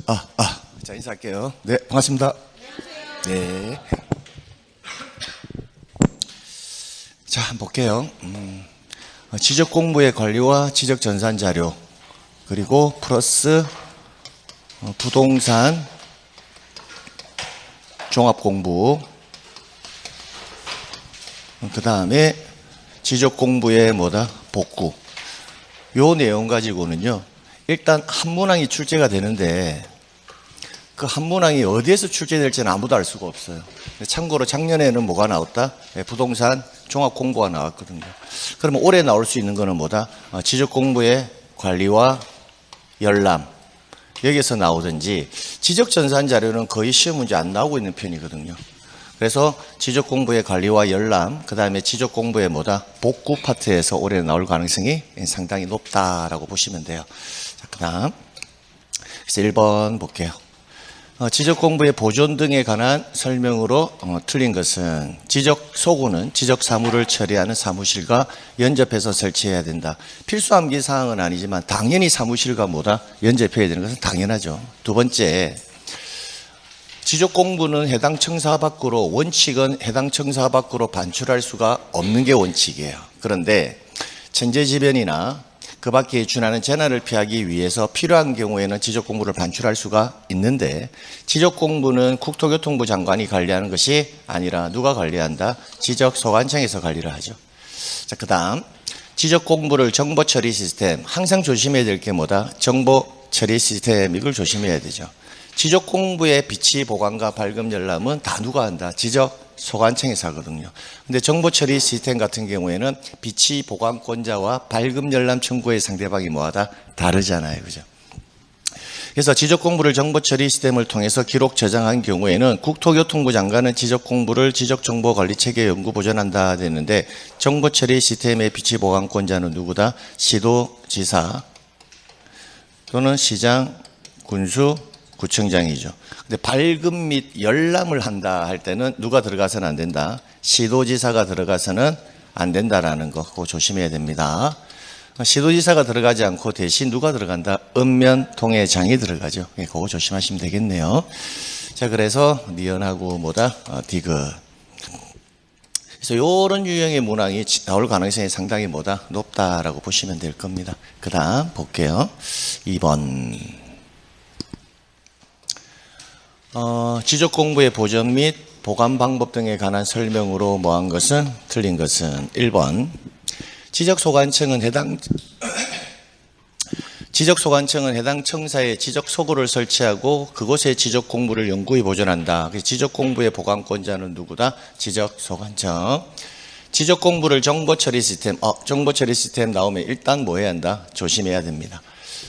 자, 인사할게요. 네, 반갑습니다. 네. 자, 한번 볼게요. 지적 공부의 권리와 지적 전산 자료, 그리고 플러스 부동산 종합 공부, 그 다음에 지적 공부의 복구. 요 내용 가지고는요, 일단 한 문항이 출제가 되는데 그 한 문항이 어디에서 출제될지는 아무도 알 수가 없어요. 참고로 작년에는 뭐가 나왔다? 부동산 종합 공부가 나왔거든요. 그러면 올해 나올 수 있는 거는 지적 공부의 관리와 열람, 여기서 나오든지, 지적 전산 자료는 거의 시험 문제 안 나오고 있는 편이거든요. 그래서 지적 공부의 관리와 열람, 그 다음에 지적 공부의 복구 파트에서 올해 나올 가능성이 상당히 높다라고 보시면 돼요. 자, 그 다음. 그래서 1번 볼게요. 지적 공부의 보존 등에 관한 설명으로 틀린 것은, 지적 소구는 지적 사무를 처리하는 사무실과 연접해서 설치해야 된다. 필수 암기 사항은 아니지만 당연히 사무실과 연접해야 되는 것은 당연하죠. 두 번째, 지적 공부는 해당 청사 밖으로, 원칙은 해당 청사 밖으로 반출할 수가 없는 게 원칙이에요. 그런데 천재지변이나 그 밖에 준하는 재난을 피하기 위해서 필요한 경우에는 지적 공부를 반출할 수가 있는데, 지적 공부는 국토교통부 장관이 관리하는 것이 아니라 누가 관리한다? 지적소관청에서 관리를 하죠. 자, 그 다음, 지적 공부를 정보 처리 시스템, 항상 조심해야 될 게 정보 처리 시스템, 이걸 조심해야 되죠. 지적 공부의 비치 보관과 발급 열람은 다 누가 한다? 지적 소관청에서 하거든요. 근데 정보 처리 시스템 같은 경우에는 비치 보관권자와 발급 열람 청구의 상대방이 다르잖아요. 그죠? 그래서 지적 공부를 정보 처리 시스템을 통해서 기록 저장한 경우에는 국토교통부 장관은 지적 공부를 지적 정보 관리 체계 연구 보존한다 되는데, 정보 처리 시스템의 비치 보관권자는 누구다? 시도지사 또는 시장, 군수, 구청장이죠. 근데 발급 및 열람을 한다 할 때는 누가 들어가서는 안 된다? 시도지사가 들어가서는 안 된다라는 거, 그거 조심해야 됩니다. 시도지사가 들어가지 않고 대신 누가 들어간다? 읍면통해장이 들어가죠. 그거 조심하시면 되겠네요. 자, 그래서 니은하고 디귿. 그래서 이런 유형의 문항이 나올 가능성이 상당히 높다라고 보시면 될 겁니다. 그 다음 볼게요. 2번. 지적 공부의 보존 및 보관 방법 등에 관한 설명으로 틀린 것은 1번. 지적소관청은 해당 청사에 지적 소구를 설치하고 그곳에 지적 공부를 영구히 보존한다. 지적 공부의 보관권자는 누구다? 지적소관청. 지적 공부를 정보 처리 시스템, 정보 처리 시스템 나오면 일단 해야 한다? 조심해야 됩니다.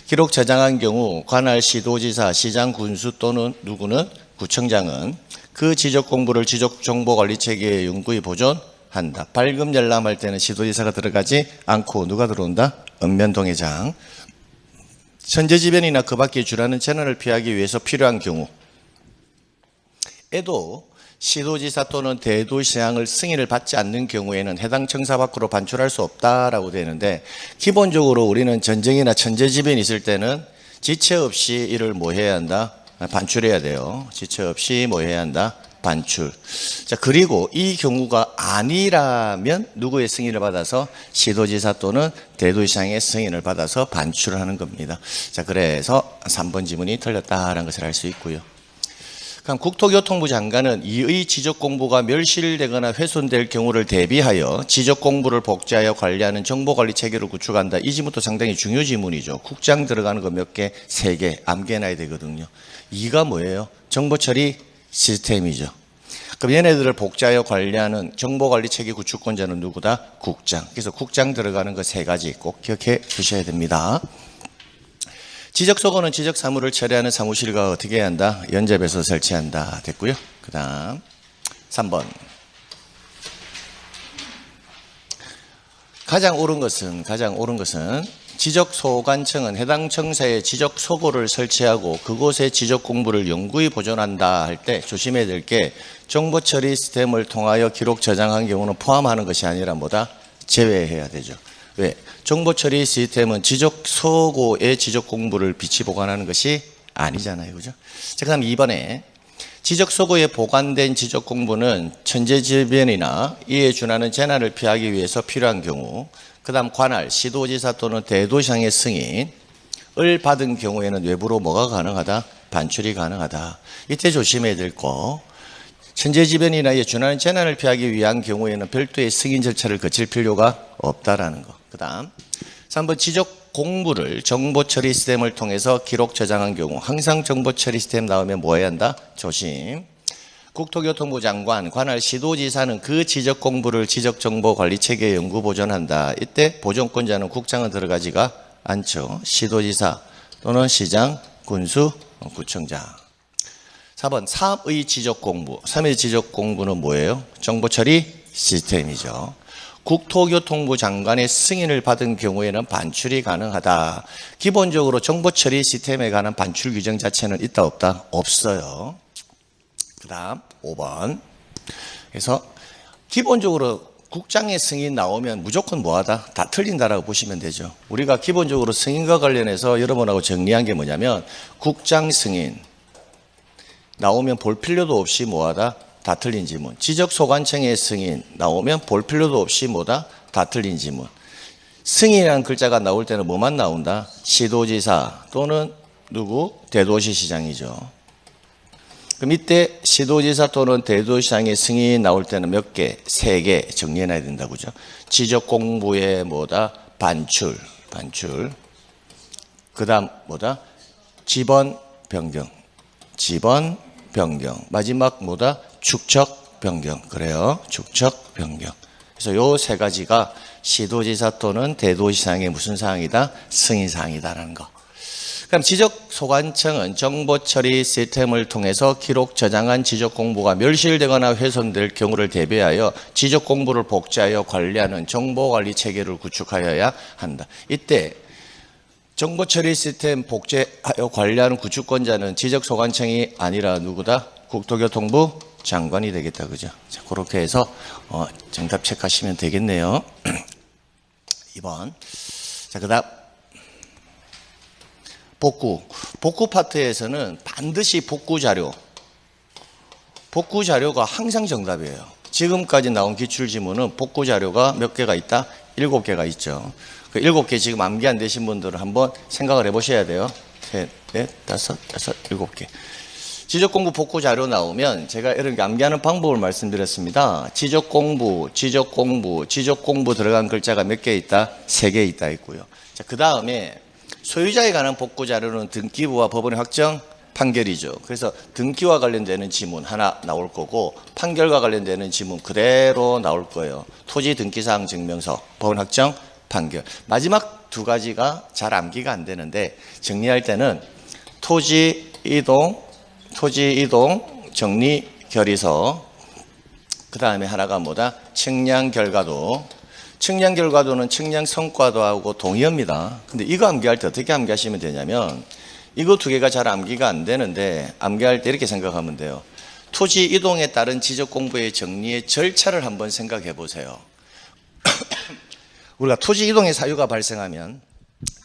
기록 저장한 경우 관할 시도지사, 시장, 군수 또는 누구는 구청장은 그 지적 공부를 지적 정보 관리 체계에 영구히 보존한다. 발급 열람할 때는 시도지사가 들어가지 않고 누가 들어온다? 읍면통해장. 천재지변이나 그 밖에 준하는 재난을 피하기 위해서 필요한 경우에도 시도지사 또는 대도시장을 승인을 받지 않는 경우에는 해당 청사 밖으로 반출할 수 없다라고 되는데, 기본적으로 우리는 전쟁이나 천재지변이 있을 때는 지체 없이 이를 해야 한다? 반출해야 돼요. 지체 없이 해야 한다? 반출. 자, 그리고 이 경우가 아니라면 누구의 승인을 받아서? 시도지사 또는 대도시장의 승인을 받아서 반출을 하는 겁니다. 자, 그래서 3번 지문이 틀렸다라는 것을 알 수 있고요. 그럼 국토교통부 장관은 이의 지적 공부가 멸실되거나 훼손될 경우를 대비하여 지적 공부를 복제하여 관리하는 정보관리 체계를 구축한다. 이 지문도 상당히 중요 지문이죠. 국장 들어가는 거 몇 개? 3개. 암기해놔야 되거든요. 2가 뭐예요? 정보처리 시스템이죠. 그럼 얘네들을 복제하여 관리하는 정보관리 체계 구축권자는 누구다? 국장. 그래서 국장 들어가는 거 3가지 꼭 기억해 주셔야 됩니다. 지적 소고는 지적 사무를 처리하는 사무실과 어떻게 해야 한다? 연접해서 설치한다. 됐고요. 그 다음 3번. 가장 옳은 것은 지적소관청은 해당 청사에 지적 소고를 설치하고 그곳에 지적 공부를 영구히 보존한다 할 때 조심해야 될 게, 정보 처리 시스템을 통하여 기록 저장한 경우는 포함하는 것이 아니라 제외해야 되죠. 왜? 정보 처리 시스템은 지적 소고의 지적 공부를 비치 보관하는 것이 아니잖아요. 그죠? 자, 그 다음 2번에 지적소고에 보관된 지적공부는 천재지변이나 이에 준하는 재난을 피하기 위해서 필요한 경우, 그 다음 관할, 시도지사 또는 대도시장의 승인을 받은 경우에는 외부로 뭐가 가능하다? 반출이 가능하다. 이때 조심해야 될 거, 천재지변이나 이에 준하는 재난을 피하기 위한 경우에는 별도의 승인 절차를 거칠 필요가 없다라는 거. 그 다음 3번 지적 공부를 정보 처리 시스템을 통해서 기록 저장한 경우, 항상 정보 처리 시스템 나오면 뭐 해야 한다? 조심. 국토교통부 장관, 관할 시도지사는 그 지적 공부를 지적정보관리체계에 연구 보존한다. 이때 보존권자는 국장은 들어가지가 않죠. 시도지사 또는 시장, 군수, 구청장. 4번 사업의 지적 공부. 3의 지적 공부는 뭐예요? 정보 처리 시스템이죠. 국토교통부 장관의 승인을 받은 경우에는 반출이 가능하다. 기본적으로 정보처리 시스템에 관한 반출 규정 자체는 있다 없다? 없어요. 그 다음 5번. 그래서 기본적으로 국장의 승인 나오면 무조건 뭐하다? 다 틀린다라고 보시면 되죠. 우리가 기본적으로 승인과 관련해서 여러분하고 정리한 게 뭐냐면 국장 승인 나오면 볼 필요도 없이 뭐하다? 다 틀린 지문. 지적소관청의 승인 나오면 볼 필요도 없이 뭐다? 다 틀린 지문. 승인이라는 글자가 나올 때는 뭐만 나온다? 시도지사 또는 누구? 대도시시장이죠. 그럼 이때 시도지사 또는 대도시장의 승인이 나올 때는 몇 개? 3개 정리해놔야 된다. 그죠? 지적공부의 뭐다? 반출. 그 다음 뭐다? 지번 변경. 마지막 뭐다? 축척 변경. 그래요. 축척 변경. 그래서 요 3가지가 시도지사 또는 대도시장의 무슨 사항이다? 승인 사항이다라는 거. 그럼 지적소관청은 정보처리 시스템을 통해서 기록 저장한 지적공부가 멸실되거나 훼손될 경우를 대비하여 지적공부를 복제하여 관리하는 정보관리체계를 구축하여야 한다. 이때 정보처리 시스템 복제하여 관리하는 구축권자는 지적소관청이 아니라 누구다? 국토교통부 장관이 되겠다. 그죠? 자, 그렇게 해서 정답 체크하시면 되겠네요. 2번. 자, 그 다음 복구 파트에서는 반드시 복구 자료가 항상 정답이에요. 지금까지 나온 기출지문은 복구 자료가 몇 개가 있다? 7개가 있죠. 그 7개 지금 암기 안 되신 분들은 한번 생각을 해보셔야 돼요. 3, 4, 5, 7개. 지적공부 복구 자료 나오면 제가 이렇게 암기하는 방법을 말씀드렸습니다. 지적공부 들어간 글자가 몇 개 있다? 3개 있다 있고요. 자, 그 다음에 소유자에 관한 복구 자료는 등기부와 법원의 확정 판결이죠. 그래서 등기와 관련되는 지문 하나 나올 거고 판결과 관련되는 지문 그대로 나올 거예요. 토지 등기사항 증명서, 법원 확정 판결. 마지막 2가지가 잘 암기가 안 되는데 정리할 때는 토지 이동 정리 결의서. 그 다음에 하나가 뭐다? 측량 결과도. 측량 결과도는 측량 성과도하고 동의어입니다. 근데 이거 암기할 때 어떻게 암기하시면 되냐면 이거 2개가 잘 암기가 안 되는데 암기할 때 이렇게 생각하면 돼요. 토지 이동에 따른 지적 공부의 정리의 절차를 한번 생각해 보세요. 우리가 토지 이동의 사유가 발생하면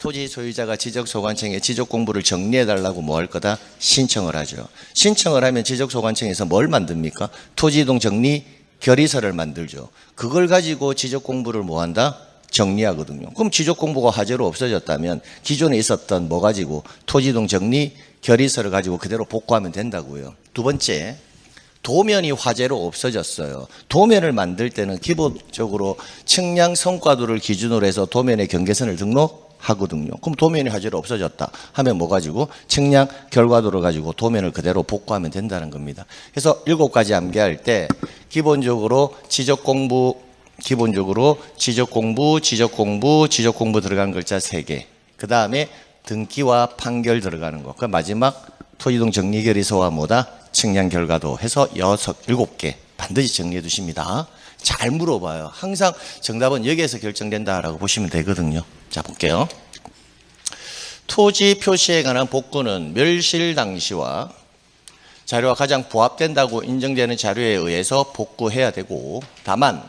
토지 소유자가 지적소관청에 지적공부를 정리해달라고 뭐 할 거다? 신청을 하죠. 신청을 하면 지적소관청에서 뭘 만듭니까? 토지이동 정리 결의서를 만들죠. 그걸 가지고 지적공부를 뭐 한다? 정리하거든요. 그럼 지적공부가 화재로 없어졌다면 기존에 있었던 뭐 가지고 토지이동 정리 결의서를 가지고 그대로 복구하면 된다고요. 2번째, 도면이 화재로 없어졌어요. 도면을 만들 때는 기본적으로 측량 성과도를 기준으로 해서 도면의 경계선을 등록하거든요. 그럼 도면이 화재로 없어졌다 하면 뭐 가지고 측량 결과도를 가지고 도면을 그대로 복구하면 된다는 겁니다. 그래서 7가지 암기할 때 기본적으로 지적공부 들어간 글자 3개. 그 다음에 등기와 판결 들어가는 거. 그 마지막 토지이동 정리결의서와 뭐다? 측량 결과도 해서 7개 반드시 정리해 두십니다. 잘 물어봐요. 항상 정답은 여기에서 결정된다라고 보시면 되거든요. 자, 볼게요. 토지 표시에 관한 복구는 멸실 당시와 자료와 가장 부합된다고 인정되는 자료에 의해서 복구해야 되고, 다만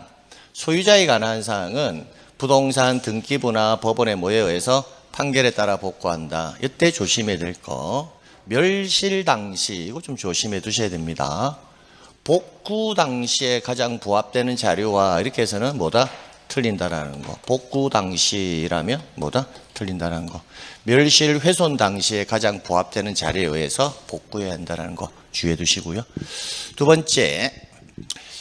소유자에 관한 사항은 부동산 등기부나 법원의 뭐에 의해서 판결에 따라 복구한다. 이때 조심해야 될 거, 멸실 당시, 이거 좀 조심해 두셔야 됩니다. 복구 당시에 가장 부합되는 자료와 이렇게 해서는 뭐다? 틀린다라는 거. 복구 당시라면 뭐다? 틀린다라는 거. 멸실 훼손 당시에 가장 부합되는 자료에 의해서 복구해야 한다는 거 주의해 두시고요. 두 번째,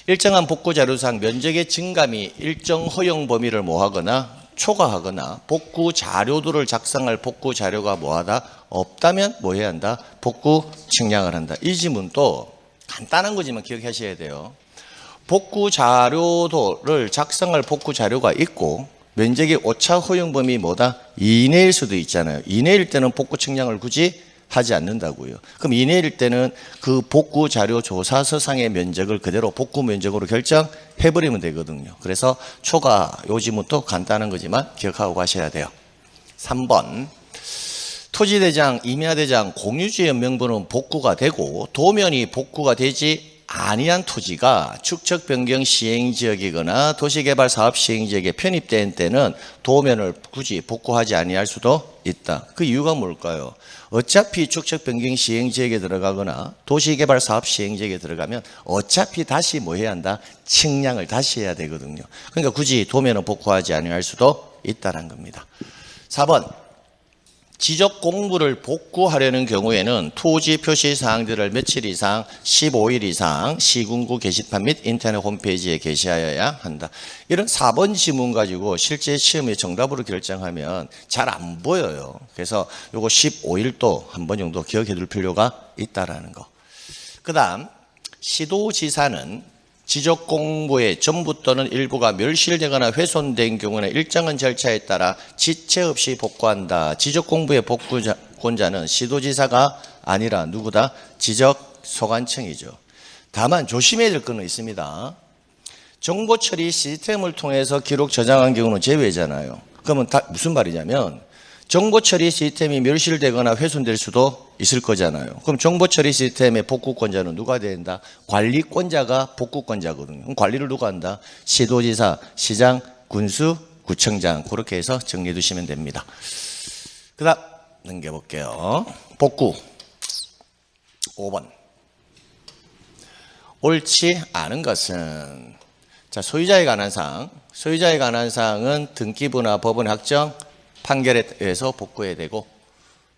일정한 복구 자료상 면적의 증감이 일정 허용 범위를 뭐하거나 초과하거나 복구 자료들을 작성할 복구 자료가 뭐하다? 없다면 뭐 해야 한다? 복구 측량을 한다. 이 지문도 간단한 거지만 기억하셔야 돼요. 복구 자료도를 작성할 복구 자료가 있고 면적의 오차 허용 범위 뭐다? 이내일 수도 있잖아요. 이내일 때는 복구 측량을 굳이 하지 않는다고요. 그럼 이내일 때는 그 복구 자료 조사서상의 면적을 그대로 복구 면적으로 결정해버리면 되거든요. 그래서 초과 요 지문도 간단한 거지만 기억하고 가셔야 돼요. 3번 토지대장, 임야대장, 공유지연 명부는 복구가 되고 도면이 복구가 되지 아니한 토지가 축척 변경 시행지역이거나 도시개발 사업 시행지역에 편입된 때는 도면을 굳이 복구하지 아니할 수도 있다. 그 이유가 뭘까요? 어차피 축척 변경 시행지역에 들어가거나 도시개발 사업 시행지역에 들어가면 어차피 다시 뭐 해야 한다? 측량을 다시 해야 되거든요. 그러니까 굳이 도면을 복구하지 아니할 수도 있다는 겁니다. 4번 지적 공부를 복구하려는 경우에는 토지 표시 사항들을 며칠 이상 15일 이상 시군구 게시판 및 인터넷 홈페이지에 게시하여야 한다. 이런 4번 지문 가지고 실제 시험의 정답으로 결정하면 잘 안 보여요. 그래서 요거 15일도 한 번 정도 기억해 둘 필요가 있다라는 거. 그다음 시도지사는 지적 공부의 전부 또는 일부가 멸실되거나 훼손된 경우는 일정한 절차에 따라 지체 없이 복구한다. 지적 공부의 복구권자는 시도지사가 아니라 누구다? 지적 소관청이죠. 다만 조심해야 될 건 있습니다. 정보 처리 시스템을 통해서 기록 저장한 경우는 제외잖아요. 그러면 무슨 말이냐면 정보 처리 시스템이 멸실되거나 훼손될 수도 있을 거잖아요. 그럼 정보 처리 시스템의 복구권자는 누가 된다? 관리권자가 복구권자거든요. 그럼 관리를 누가 한다? 시도지사, 시장, 군수, 구청장. 그렇게 해서 정리해 두시면 됩니다. 그 다음 넘겨볼게요. 복구 5번 옳지 않은 것은 자 소유자에 관한 사항. 소유자에 관한 사항은 등기부나 법원 확정 판결에 의해서 복구해야 되고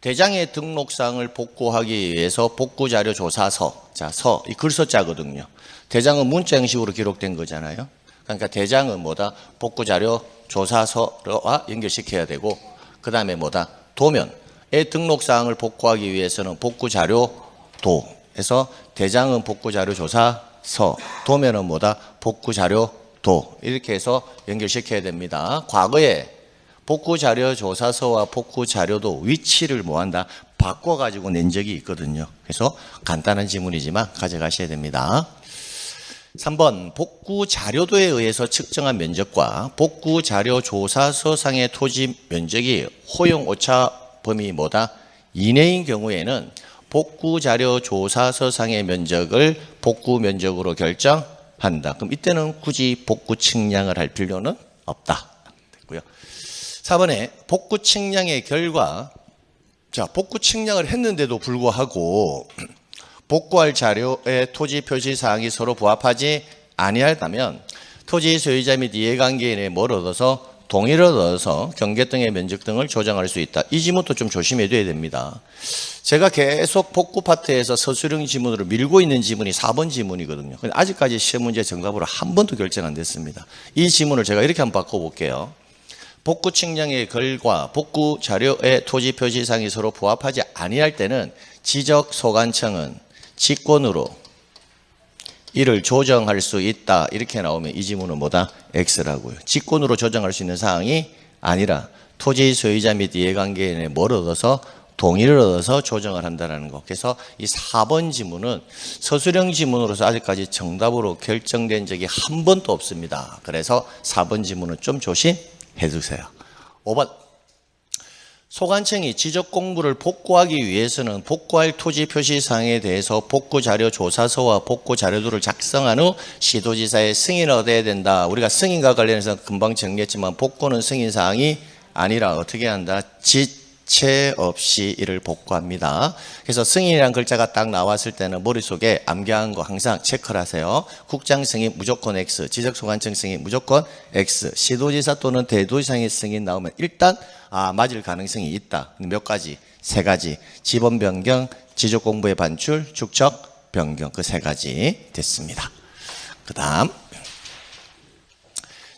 대장의 등록사항을 복구하기 위해서 복구자료 조사서, 자, 이 글서자거든요. 대장은 문자 형식으로 기록된 거잖아요. 그러니까 대장은 뭐다? 복구자료 조사서와 연결시켜야 되고 그 다음에 뭐다? 도면의 등록사항을 복구하기 위해서는 복구자료도에서 대장은 복구자료 조사서, 도면은 뭐다? 복구자료도 이렇게 해서 연결시켜야 됩니다. 과거에 복구자료 조사서와 복구자료도 위치를 뭐한다? 바꿔가지고 낸 적이 있거든요. 그래서 간단한 지문이지만 가져가셔야 됩니다. 3번 복구자료도에 의해서 측정한 면적과 복구자료 조사서상의 토지 면적이 허용 오차 범위 뭐다? 이내인 경우에는 복구자료 조사서상의 면적을 복구 면적으로 결정한다. 그럼 이때는 굳이 복구 측량을 할 필요는 없다. 됐고요. 4번에 복구 측량의 결과, 자, 복구 측량을 했는데도 불구하고 복구할 자료의 토지 표시 사항이 서로 부합하지 아니하다면 토지 소유자 및 이해관계인의 뭘 얻어서 동의를 얻어서 경계 등의 면적 등을 조정할 수 있다. 이 지문도 좀 조심해 둬야 됩니다. 제가 계속 복구 파트에서 서술형 지문으로 밀고 있는 지문이 4번 지문이거든요. 근데 아직까지 시험 문제 정답으로 한 번도 결정 안 됐습니다. 이 지문을 제가 이렇게 한번 바꿔볼게요. 복구 측량의 결과 복구 자료의 토지 표시상이 서로 부합하지 아니할 때는 지적 소관청은 직권으로 이를 조정할 수 있다. 이렇게 나오면 이 지문은 뭐다? X라고요. 직권으로 조정할 수 있는 사항이 아니라 토지 소유자 및 이해관계인의 뭘 얻어서 동의를 얻어서 조정을 한다는 거. 그래서 이 4번 지문은 서술형 지문으로서 아직까지 정답으로 결정된 적이 한 번도 없습니다. 그래서 4번 지문은 좀 조심해 두세요. 5번 소관청이 지적 공부를 복구하기 위해서는 복구할 토지 표시사항에 대해서 복구자료 조사서와 복구자료들을 작성한 후 시도지사의 승인을 얻어야 된다. 우리가 승인과 관련해서 금방 정리했지만 복구는 승인사항이 아니라 어떻게 한다? 채 없이 이를 복구합니다. 그래서 승인이라는 글자가 딱 나왔을 때는 머릿속에 암기한 거 항상 체크를 하세요. 국장 승인 무조건 X, 지적소관청 승인 무조건 X, 시도지사 또는 대도지사의 승인 나오면 일단 맞을 가능성이 있다. 몇 가지? 세 가지. 지번 변경, 지적 공부의 반출, 축적 변경, 그 세 가지 됐습니다. 그 다음.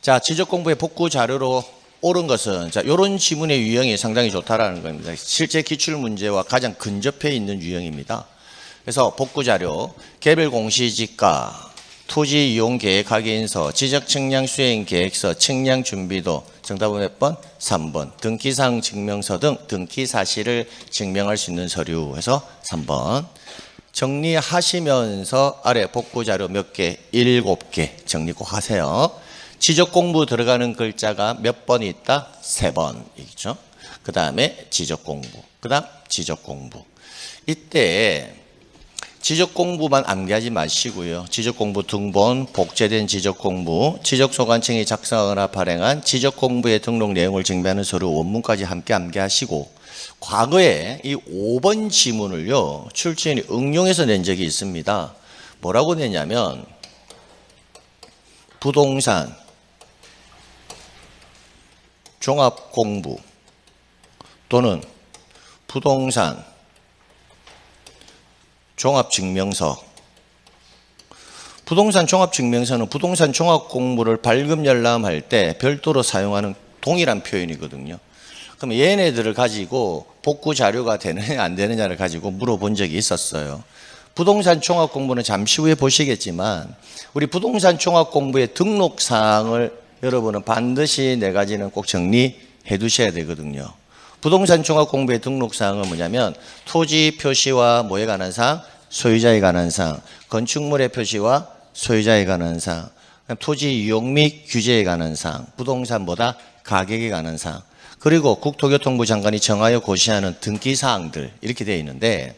자, 지적 공부의 복구 자료로 옳은 것은, 자, 요런 지문의 유형이 상당히 좋다라는 겁니다. 실제 기출 문제와 가장 근접해 있는 유형입니다. 그래서 복구 자료, 개별 공시지가, 토지 이용 계획 확인서, 지적 측량 수행 계획서, 측량 준비도, 정답은 몇 번? 3번. 등기사항 증명서 등 등기 사실을 증명할 수 있는 서류 해서 3번. 정리하시면서 아래 복구 자료 몇 개? 7개 정리 꼭 하세요. 지적 공부 들어가는 글자가 몇 번이 있다? 3번이죠. 그 다음에 지적 공부, 그 다음 지적 공부. 이때 지적 공부만 암기하지 마시고요. 지적 공부 등본, 복제된 지적 공부, 지적소관청이 작성하거나 발행한 지적 공부의 등록 내용을 증명하는 서류 원문까지 함께 암기하시고, 과거에 이 5번 지문을요, 출제인이 응용해서 낸 적이 있습니다. 뭐라고 냈냐면, 부동산 종합공부 또는 부동산 종합증명서. 부동산 종합증명서는 부동산 종합공부를 발급 열람할 때 별도로 사용하는 동일한 표현이거든요. 그럼 얘네들을 가지고 복구 자료가 되느냐 안 되느냐를 가지고 물어본 적이 있었어요. 부동산 종합공부는 잠시 후에 보시겠지만 우리 부동산 종합공부의 등록사항을 여러분은 반드시 4가지는 꼭 정리해 두셔야 되거든요. 부동산 종합공부의 등록사항은 뭐냐면 토지 표시와 뭐에 관한 사항? 소유자에 관한 사항. 건축물의 표시와 소유자에 관한 사항. 토지 이용 및 규제에 관한 사항. 부동산보다 가격에 관한 사항. 그리고 국토교통부 장관이 정하여 고시하는 등기사항들 이렇게 되어 있는데,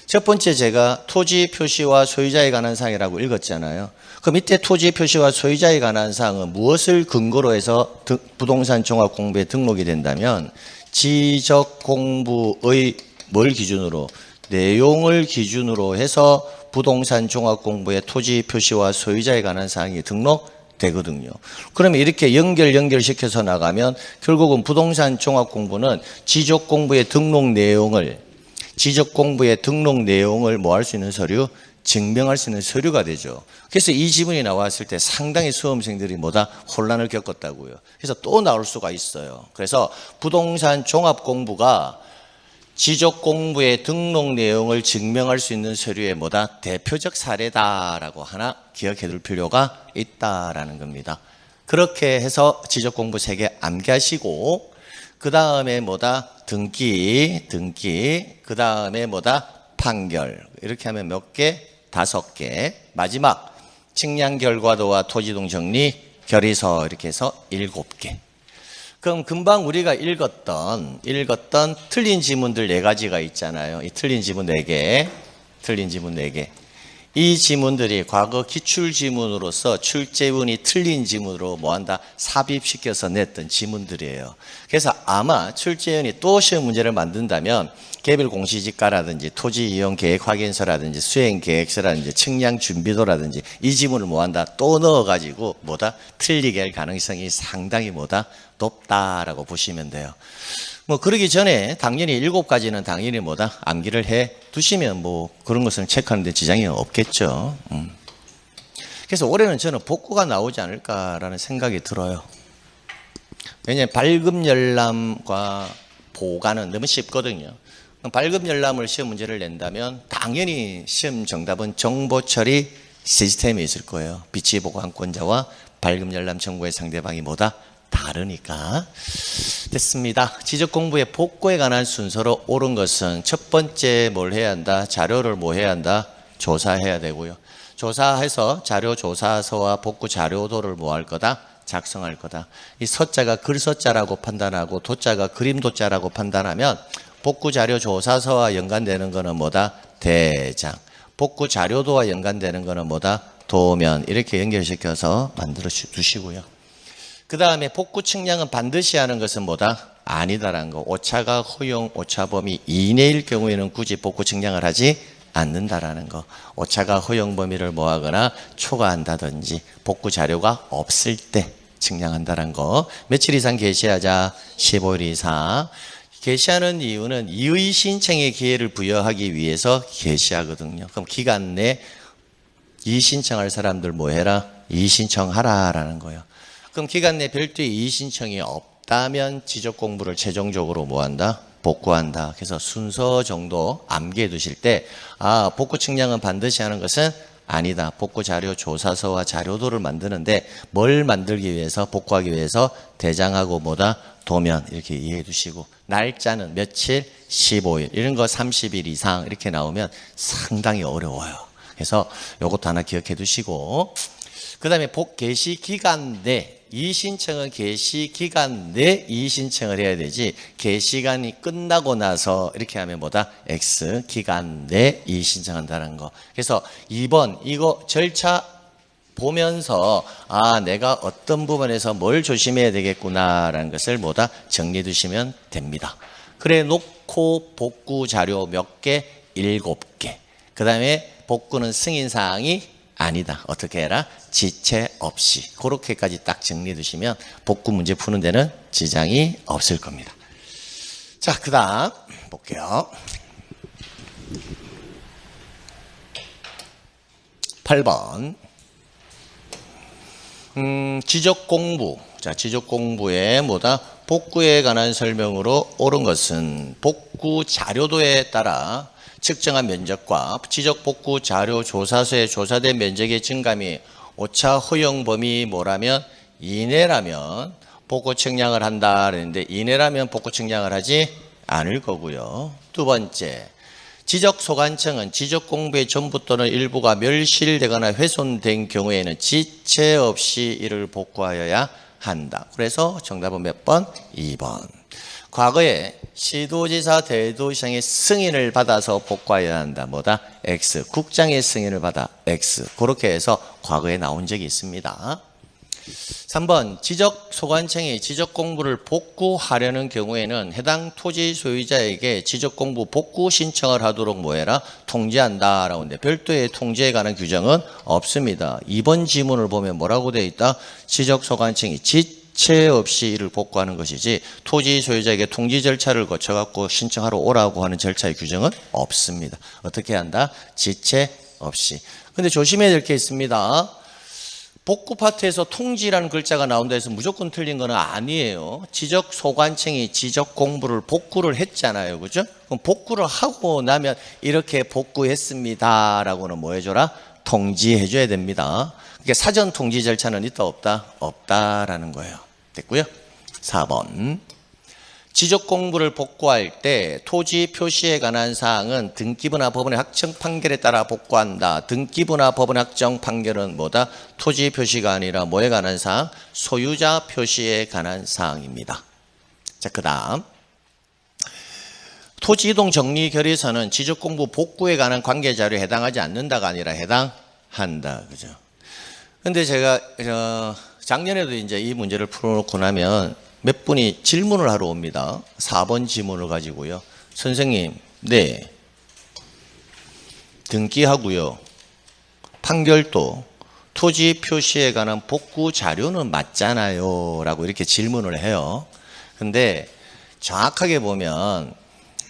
첫 번째 제가 토지 표시와 소유자에 관한 사항이라고 읽었잖아요. 그럼 이때 토지 표시와 소유자에 관한 사항은 무엇을 근거로 해서 부동산 종합공부에 등록이 된다면 지적 공부의 뭘 기준으로? 내용을 기준으로 해서 부동산 종합공부에 토지 표시와 소유자에 관한 사항이 등록되거든요. 그러면 이렇게 연결시켜서 나가면 결국은 부동산 종합공부는 지적 공부의 등록 내용을 뭐 할 수 있는 서류? 증명할 수 있는 서류가 되죠. 그래서 이 지문이 나왔을 때 상당히 수험생들이 혼란을 겪었다고요. 그래서 또 나올 수가 있어요. 그래서 부동산 종합공부가 지적 공부의 등록 내용을 증명할 수 있는 서류의 대표적 사례다라고 하나 기억해 둘 필요가 있다라는 겁니다. 그렇게 해서 지적 공부 3개 암기하시고, 그 다음에 등기, 그 다음에 판결. 이렇게 하면 몇 개? 5개. 마지막 측량 결과도와 토지동 정리 결의서 이렇게 해서 7개. 그럼 금방 우리가 읽었던 틀린 지문들 4가지가 있잖아요. 이 틀린 지문 4개. 이 지문들이 과거 기출 지문으로서 출제운이 틀린 지문으로 삽입시켜서 냈던 지문들이에요. 그래서 아마 출제운이 또 시험 문제를 만든다면 개별 공시지가라든지 토지 이용 계획 확인서라든지 수행 계획서라든지 측량 준비도라든지 이 지문을 또 넣어가지고 틀리게 할 가능성이 상당히 높다라고 보시면 돼요. 그러기 전에 당연히 7가지는 당연히 암기를 해 두시면 그런 것을 체크하는데 지장이 없겠죠. 그래서 올해는 저는 복구가 나오지 않을까라는 생각이 들어요. 왜냐하면 발급 열람과 보관은 너무 쉽거든요. 발급 열람을 시험 문제를 낸다면 당연히 시험 정답은 정보 처리 시스템이 있을 거예요. 비치 보관권자와 발급 열람 청구의 상대방이 다르니까. 됐습니다. 지적 공부의 복구에 관한 순서로 옳은 것은 첫 번째 뭘 해야 한다? 자료를 해야 한다? 조사해야 되고요. 조사해서 자료 조사서와 복구 자료도를 할 거다? 작성할 거다. 이 서자가 글서자라고 판단하고 도자가 그림도자라고 판단하면 복구 자료 조사서와 연관되는 거는 대장. 복구 자료도와 연관되는 거는 도면. 이렇게 연결시켜서 만들어 두시고요. 그 다음에 복구 측량은 반드시 하는 것은 아니다라는 거. 오차가 허용 오차 범위 이내일 경우에는 굳이 복구 측량을 하지 않는다라는 거. 오차가 허용 범위를 뭐하거나 초과한다든지 복구 자료가 없을 때 측량한다는 거. 며칠 이상 게시하자? 15일 이상. 게시하는 이유는 이의 신청의 기회를 부여하기 위해서 게시하거든요. 그럼 기간 내 이의 신청할 사람들 뭐 해라? 이의 신청하라라는 거예요. 그럼 기간 내 별도의 이의 신청이 없다면 지적 공부를 최종적으로 뭐 한다? 복구한다. 그래서 순서 정도 암기해 두실 때, 아, 복구 측량은 반드시 하는 것은 아니다. 복구 자료 조사서와 자료도를 만드는데 뭘 만들기 위해서, 복구하기 위해서 대장하고 뭐다? 도면 이렇게 이해해 두시고, 날짜는 며칠? 15일. 이런 거 30일 이상 이렇게 나오면 상당히 어려워요. 그래서 요것도 하나 기억해 두시고, 그 다음에 게시 기간 내 이의 신청은 게시 기간 내 이의 신청을 해야 되지, 게시간이 끝나고 나서 이렇게 하면 뭐다? X 기간 내 이의 신청한다는 거. 그래서 2번 이거 절차 보면서 아, 내가 어떤 부분에서 뭘 조심해야 되겠구나라는 것을 뭐다? 정리해 두시면 됩니다. 그래 놓고 복구 자료 몇 개? 7개. 그 다음에 복구는 승인사항이 아니다. 어떻게 해라? 지체 없이. 그렇게까지 딱 정리해 두시면 복구 문제 푸는 데는 지장이 없을 겁니다. 자, 그 다음 볼게요. 8번. 지적 공부. 자, 지적 공부에 뭐다? 복구에 관한 설명으로 옳은 것은 복구 자료도에 따라 측정한 면적과 지적 복구 자료 조사서에 조사된 면적의 증감이 오차 허용 범위 뭐라면 이내라면 복구 측량을 한다 그랬는데, 이내라면 복구 측량을 하지 않을 거고요. 두 번째, 지적 소관청은 지적 공부의 전부 또는 일부가 멸실되거나 훼손된 경우에는 지체 없이 이를 복구하여야 한다. 그래서 정답은 몇 번? 2번. 과거에 시도지사 대도시장의 승인을 받아서 복구해야 한다. 뭐다? X. 국장의 승인을 받아 X. 그렇게 해서 과거에 나온 적이 있습니다. 3번 지적 소관청이 지적 공부를 복구하려는 경우에는 해당 토지 소유자에게 지적 공부 복구 신청을 하도록 뭐해라? 통지한다 라고 하는데 별도의 통지에 관한 규정은 없습니다. 2번 지문을 보면 뭐라고 되어 있다? 지적 소관청이 지체 없이 이를 복구하는 것이지 토지 소유자에게 통지 절차를 거쳐갖고 신청하러 오라고 하는 절차의 규정은 없습니다. 어떻게 한다? 지체 없이. 근데 조심해야 될 게 있습니다. 복구 파트에서 통지라는 글자가 나온다 해서 무조건 틀린 건 아니에요. 지적 소관청이 지적 공부를 복구를 했잖아요. 그죠? 그럼 복구를 하고 나면 이렇게 복구했습니다 라고는 뭐 해줘라? 통지해 줘야 됩니다. 그러니까 사전 통지 절차는 있다 없다? 없다라는 거예요. 됐고요. 4번. 지적 공부를 복구할 때 토지 표시에 관한 사항은 등기부나 법원의 확정 판결에 따라 복구한다. 등기부나 법원 확정 판결은 뭐다? 토지 표시가 아니라 뭐에 관한 사항? 소유자 표시에 관한 사항입니다. 자, 그 다음. 토지 이동 정리 결의서는 지적 공부 복구에 관한 관계 자료에 해당하지 않는다가 아니라 해당한다. 그죠? 근데 제가 작년에도 이제 이 문제를 풀어놓고 나면 몇 분이 질문을 하러 옵니다. 4번 지문을 가지고요. 선생님, 네. 등기하고요. 판결도 토지 표시에 관한 복구 자료는 맞잖아요. 라고 이렇게 질문을 해요. 근데 정확하게 보면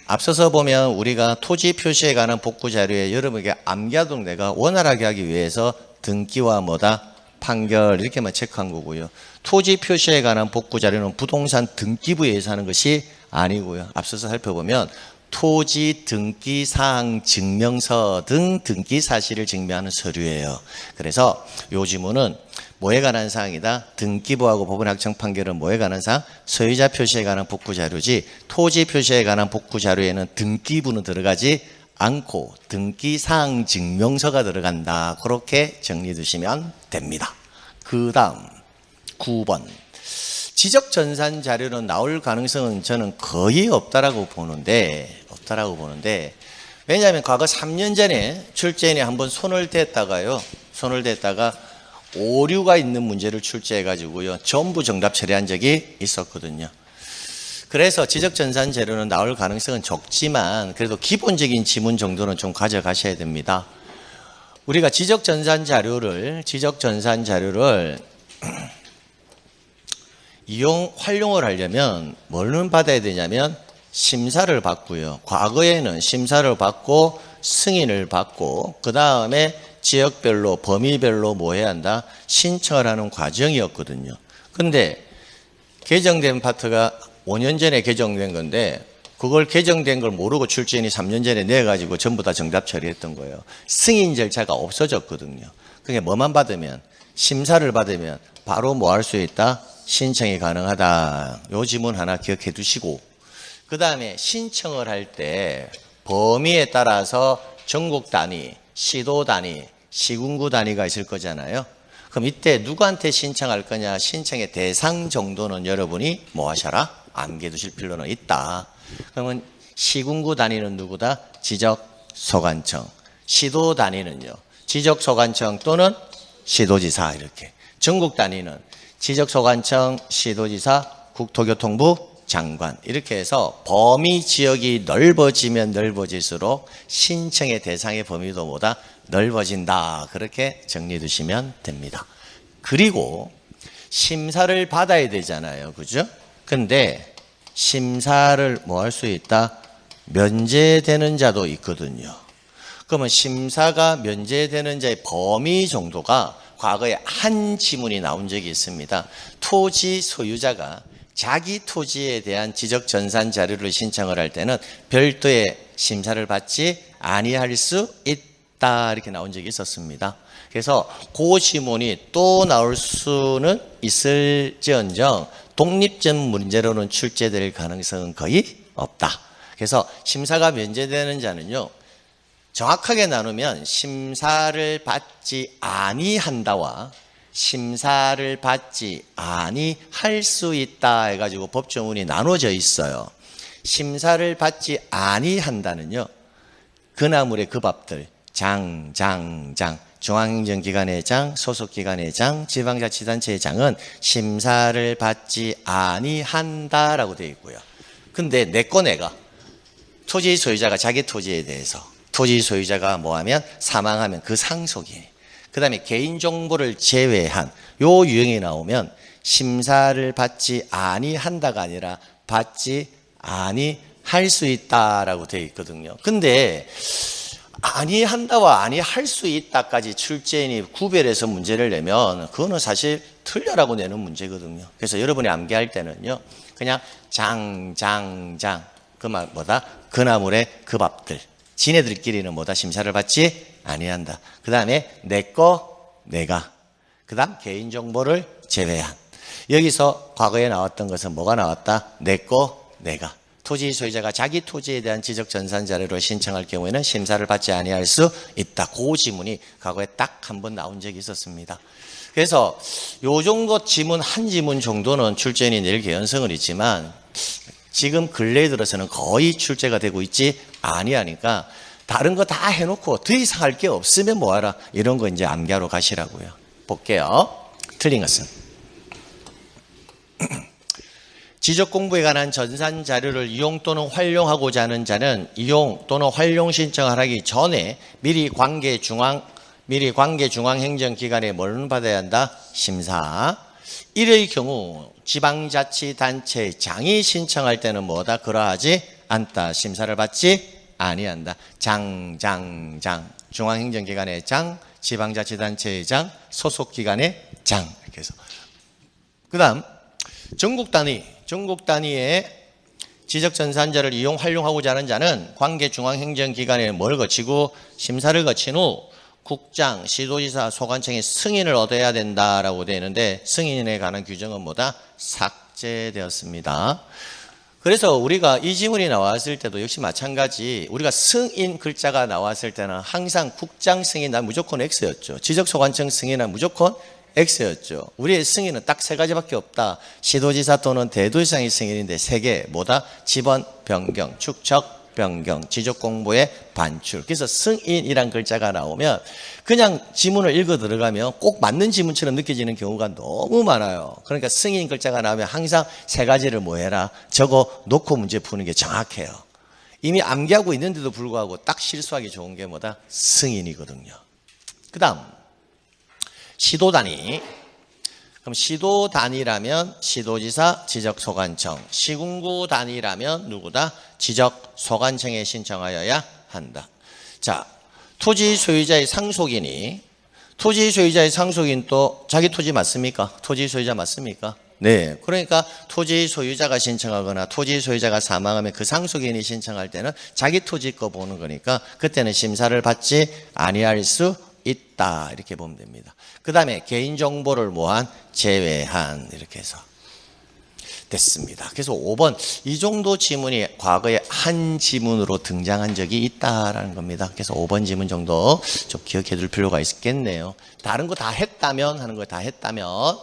앞서서 보면 우리가 토지 표시에 관한 복구 자료에 여러분에게 암기하도록 내가 원활하게 하기 위해서 등기와 뭐다? 판결 이렇게만 체크한 거고요. 토지 표시에 관한 복구 자료는 부동산 등기부에서 하는 것이 아니고요. 앞서서 살펴보면 토지 등기 사항 증명서 등 등기 사실을 증명하는 서류예요. 그래서 요 지문은 뭐에 관한 사항이다? 등기부하고 법원 확정 판결은 뭐에 관한 사항? 소유자 표시에 관한 복구 자료지 토지 표시에 관한 복구 자료에는 등기부는 들어가지 않고 등기사항 증명서가 들어간다. 그렇게 정리해 두시면 됩니다. 그 다음 9번. 지적전산 자료는 나올 가능성은 저는 거의 없다라고 보는데 왜냐하면 과거 3년 전에 출제인이 한번 손을 댔다가 오류가 있는 문제를 출제해 가지고요 전부 정답 처리한 적이 있었거든요. 그래서 지적전산 자료는 나올 가능성은 적지만 그래도 기본적인 지문 정도는 좀 가져가셔야 됩니다. 우리가 지적전산 자료를 활용을 하려면 뭘는 받아야 되냐면 심사를 받고요. 과거에는 심사를 받고 승인을 받고 그 다음에 지역별로 범위별로 뭐 해야 한다? 신청을 하는 과정이었거든요. 근데 개정된 파트가 5년 전에 개정된 건데 그걸 개정된 걸 모르고 출제인이 3년 전에 내가지고 전부 다 정답 처리했던 거예요. 승인 절차가 없어졌거든요. 그게 뭐만 받으면 심사를 받으면 바로 뭐 할 수 있다? 신청이 가능하다. 요 지문 하나 기억해 두시고 그 다음에 신청을 할 때 범위에 따라서 전국 단위, 시도 단위, 시군구 단위가 있을 거잖아요. 그럼 이때 누구한테 신청할 거냐? 신청의 대상 정도는 여러분이 뭐 하셔라? 암기해 두실 필요는 있다. 그러면 시군구 단위는 누구다? 지적소관청. 시도 단위는요. 지적소관청 또는 시도지사 이렇게. 전국 단위는 지적소관청, 시도지사, 국토교통부 장관 이렇게 해서 범위 지역이 넓어지면 넓어질수록 신청의 대상의 범위도 뭐다? 넓어진다. 그렇게 정리해 두시면 됩니다. 그리고 심사를 받아야 되잖아요. 그죠? 근데 심사를 뭐 할 수 있다? 면제되는 자도 있거든요. 그러면 심사가 면제되는 자의 범위 정도가 과거에 한 지문이 나온 적이 있습니다. 토지 소유자가 자기 토지에 대한 지적전산 자료를 신청을 할 때는 별도의 심사를 받지 아니할 수 있다 이렇게 나온 적이 있었습니다. 그래서 그 지문이 또 나올 수는 있을지언정 독립적 문제로는 출제될 가능성은 거의 없다. 그래서 심사가 면제되는 자는요. 정확하게 나누면 심사를 받지 아니한다와 심사를 받지 아니할 수 있다 해가지고 법조문이 나눠져 있어요. 심사를 받지 아니한다는요. 그나물의 그 밥들 장, 중앙행정기관의 장, 소속기관의 장, 지방자치단체의 장은 심사를 받지 아니한다라고 되어 있고요. 근데 내가 토지 소유자가 자기 토지에 대해서 토지 소유자가 뭐하면 사망하면 그 상속인 그 다음에 개인정보를 제외한 요 유형이 나오면 심사를 받지 아니한다가 아니라 받지 아니할 수 있다라고 되어 있거든요. 근데 아니한다와 아니할 수 있다까지 출제인이 구별해서 문제를 내면 그거는 사실 틀려라고 내는 문제거든요. 그래서 여러분이 암기할 때는요. 그냥 장 그 말 뭐다? 그나물의 그 밥들 지네들끼리는 뭐다? 심사를 받지 아니한다. 그 다음에 내가 그 다음 개인정보를 제외한 여기서 과거에 나왔던 것은 뭐가 나왔다? 내가 토지 소유자가 자기 토지에 대한 지적전산 자료를 신청할 경우에는 심사를 받지 아니할 수 있다. 그 지문이 과거에 딱 한 번 나온 적이 있었습니다. 그래서 요 정도 지문 한 지문 정도는 출제인이 낼 개연성은 있지만 지금 근래에 들어서는 거의 출제가 되고 있지 아니하니까 다른 거 다 해놓고 더 이상 할 게 없으면 뭐하라 이런 거 이제 암기하러 가시라고요. 볼게요. 틀린 것은 지적 공부에 관한 전산 자료를 이용 또는 활용하고자 하는 자는 이용 또는 활용 신청을 하기 전에 미리 관계 중앙행정기관에 뭘로 받아야 한다? 심사. 이의 경우 지방자치단체장이 신청할 때는 뭐다? 그러하지 않다. 심사를 받지 아니한다. 장. 중앙행정기관의 장, 지방자치단체의 장, 소속기관의 장. 이렇게 해서. 그 다음, 전국 단위의 지적전산자를 이용, 활용하고자 하는 자는 관계 중앙행정기관에 뭘 거치고 심사를 거친 후 국장, 시도지사, 소관청의 승인을 얻어야 된다라고 되어 있는데 승인에 관한 규정은 뭐다? 삭제되었습니다. 그래서 우리가 이 지문이 나왔을 때도 역시 마찬가지 우리가 승인 글자가 나왔을 때는 항상 국장 승인은 무조건 X였죠. 지적소관청 승인은 무조건 X였죠. 우리의 승인은 딱 세 가지밖에 없다. 시도지사 또는 대도지사의 승인인데 세 개 뭐다? 지번, 변경, 축척, 변경, 지적 공부의 반출. 그래서 승인이란 글자가 나오면 그냥 지문을 읽어 들어가면 꼭 맞는 지문처럼 느껴지는 경우가 너무 많아요. 그러니까 승인 글자가 나오면 항상 세 가지를 뭐 해라? 적어 놓고 문제 푸는 게 정확해요. 이미 암기하고 있는데도 불구하고 딱 실수하기 좋은 게 뭐다? 승인이거든요. 그 다음 시도단위. 그럼 시도단위라면 시도지사, 지적소관청. 시군구단위라면 누구다? 지적소관청에 신청하여야 한다. 자, 토지 소유자의 상속인이, 토지 소유자의 상속인 또 자기 토지 맞습니까? 토지 소유자 맞습니까? 네. 그러니까 토지 소유자가 신청하거나 토지 소유자가 사망하면 그 상속인이 신청할 때는 자기 토지 거 보는 거니까 그때는 심사를 받지 아니할 수 있다. 이렇게 보면 됩니다. 그 다음에 개인정보를 뭐한? 제외한. 이렇게 해서 됐습니다. 그래서 5번 이 정도 지문이 과거에 한 지문으로 등장한 적이 있다라는 겁니다. 그래서 5번 지문 정도 좀 기억해 둘 필요가 있겠네요. 다른 거 다 했다면 하는 거 다 했다면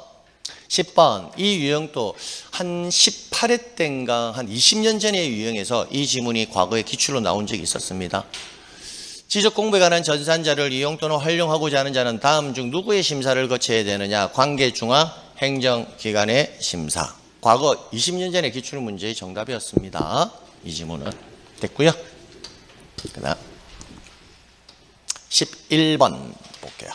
10번 이 유형도 한 18회 땐가 한 20년 전에 유형에서 이 지문이 과거에 기출로 나온 적이 있었습니다. 지적공부에 관한 전산자료를 이용 또는 활용하고자 하는 자는 다음 중 누구의 심사를 거쳐야 되느냐? 관계중앙행정기관의 심사. 과거 20년 전에 기출문제의 정답이었습니다. 이 지문은 됐고요. 그다음 11번 볼게요.